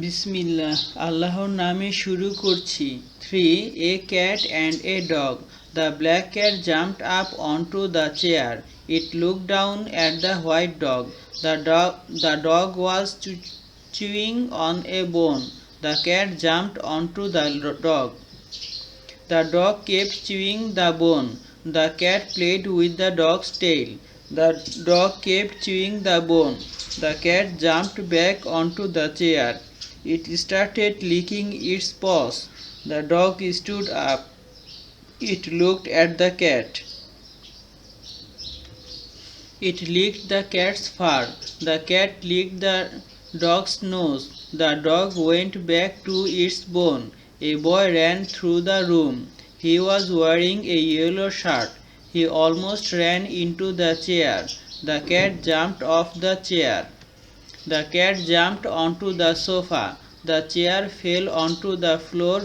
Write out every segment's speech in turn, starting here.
বিসমিল্লাহ আল্লাহর নামে শুরু করছি। 3. A cat and a dog. The black cat jumped up onto the chair. It looked down at the white dog. The dog was chewing on a bone. The cat jumped onto the dog. The dog kept chewing the bone. The cat played with the dog's tail. The dog kept chewing the bone. The cat jumped back onto the chair. It started licking its paws. The dog stood up. It looked at the cat. It licked the cat's fur. The cat licked the dog's nose. The dog went back to its bone. A boy ran through the room. He was wearing a yellow shirt. He almost ran into the chair. The cat jumped off the chair. The cat jumped onto the sofa. The chair fell onto the floor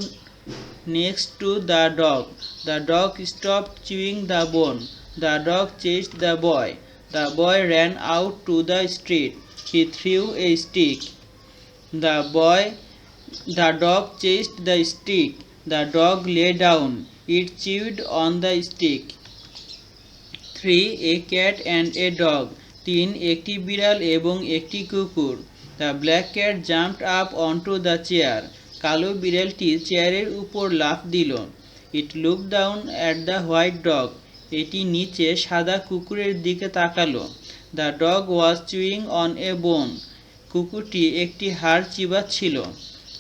next to the dog. The dog stopped chewing the bone. The dog chased the boy. The boy ran out to the street. He threw a stick. The dog chased the stick. The dog lay down. It chewed on the stick. 3. A cat and a dog. 3. একটি বিড়াল এবং একটি কুকুর। The black cat jumped up onto the chair. কালো বিড়ালটি চেয়ারের উপর লাফ দিল। It looked down at the white dog. এটি নিচে সাদা কুকুরের দিকে তাকালো। The dog was chewing on a bone. কুকুরটি একটি হাড় চিবাচ্ছিল।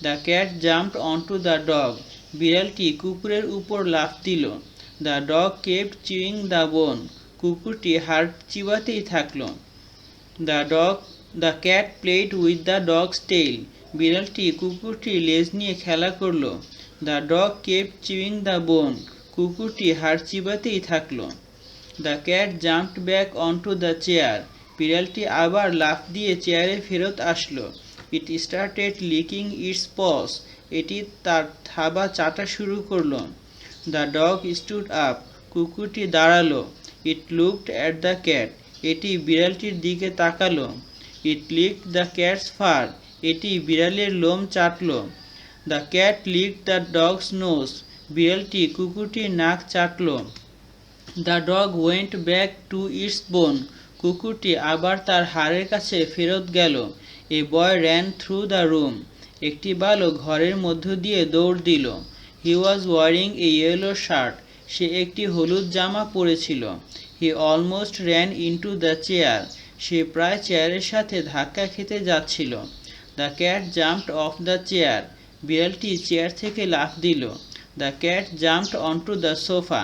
The cat jumped onto the dog. বিড়ালটি কুকুরের উপর লাফ দিল। The dog kept chewing the bone. কুকুরটি হাড় চিবাতেই থাকলো। The cat played with the dog's tail. বিড়ালটি কুকুরটির লেজ নিয়ে খেলা করলো। The dog kept chewing the bone. কুকুরটি হাড় চিবাতেই থাকলো। The cat jumped back onto the chair. বিড়ালটি আবার লাফ দিয়ে চেয়ারে ফেরত আসলো। It started licking its paws. এটি তার থাবা চাটা শুরু করলো। The dog stood up. কুকুরটি দাঁড়ালো। It looked at the cat. এটি বিড়ালটির দিকে তাকালো। It licked the cat's fur. এটি বিড়ালের লোম চাটলো। The cat licked the dog's nose. বিড়ালটি কুকুরটির নাক চাটলো। The dog went back to its bone. কুকুরটি আবার তার হাড়ের কাছে ফেরত গেল। A boy ran through the room. একটি বালক ঘরের মধ্য দিয়ে দৌড় দিল। He was wearing a yellow shirt. সে একটি হলুদ জামা পরেছিল। He almost ran into the chair. সে প্রায় চেয়ারের সাথে ধাক্কা খেতে যাচ্ছিল। The cat jumped off the chair. বিড়ালটি চেয়ার থেকে লাফ দিল। The cat jumped onto the sofa.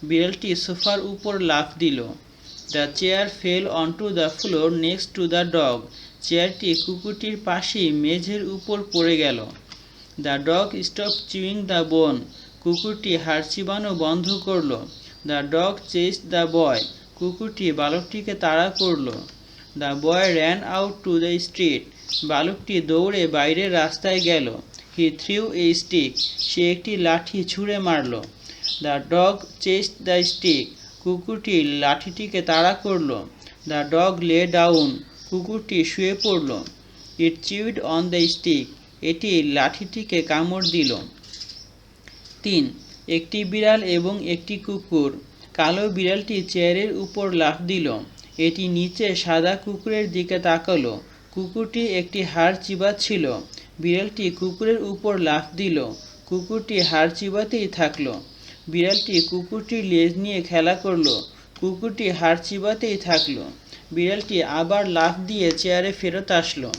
বিড়ালটি সোফার উপর লাফ দিল। The chair fell onto the floor next to the dog. চেয়ারটি কুকুরটির পাশেই মেঝের উপর পড়ে গেল। The dog stopped chewing the bone. কুকুরটি হাড় চিবানো বন্ধ করলো। The dog chased the boy. কুকুরটি বালকটিকে তাড়া করলো। The boy ran out to the street. বালকটি দৌড়ে বাইরের রাস্তায় গেল। He threw a stick. সে একটি লাঠি ছুঁড়ে মারল। The dog chased the stick. কুকুরটি লাঠিটিকে তাড়া করলো। The dog lay down. কুকুরটি শুয়ে পড়ল। It chewed on the stick. এটি লাঠিটিকে কামড় দিল। 3. একটি বিড়াল এবং একটি কুকুর। কালো বিড়ালটি চেয়ারের উপর লাফ দিল। এটি নিচে সাদা কুকুরের দিকে তাকালো। কুকুরটি একটি হাড় চিবাচ্ছিল। বিড়ালটি কুকুরের উপর লাফ দিল। কুকুরটি হাড় চিবাতেই থাকলো। বিড়ালটি কুকুরটির লেজ নিয়ে খেলা করলো। কুকুরটি হাড় চিবাতেই থাকলো। বিড়ালটি আবার লাফ দিয়ে চেয়ারে ফেরত আসলো।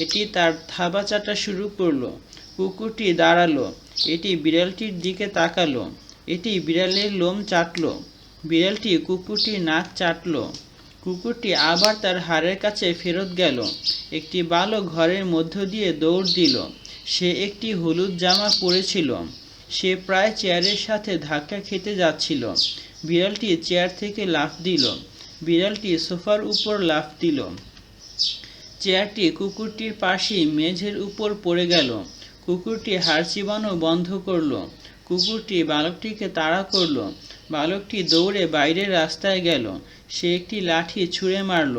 এটি তার থাবা চাটা শুরু করলো। কুকুরটি দাঁড়ালো। এটি বিড়ালটির দিকে তাকালো। এটি বিড়ালের লোম চাটলো। বিড়ালটি কুকুরটির নাক চাটলো। কুকুরটি আবার তার হাড়ের কাছে ফেরত গেল। একটি বালক ঘরের মধ্য দিয়ে দৌড় দিল। সে একটি হলুদ জামা পরেছিল। সে প্রায় চেয়ারের সাথে ধাক্কা খেতে যাচ্ছিল। বিড়ালটি চেয়ার থেকে লাফ দিল। বিড়ালটি সোফার উপর লাফ দিল। চেয়ারটি কুকুরটির পাশেই মেঝের উপর পড়ে গেল। কুকুরটি হাড় চিবানো বন্ধ করলো। কুকুরটি বালকটিকে তাড়া করলো। বালকটি দৌড়ে বাইরের রাস্তায় গেল। সে একটি লাঠি ছুঁড়ে মারল।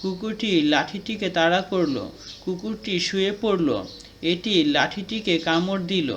কুকুরটি লাঠিটিকে তাড়া করলো। কুকুরটি শুয়ে পড়ল। এটি লাঠিটিকে কামড় দিল।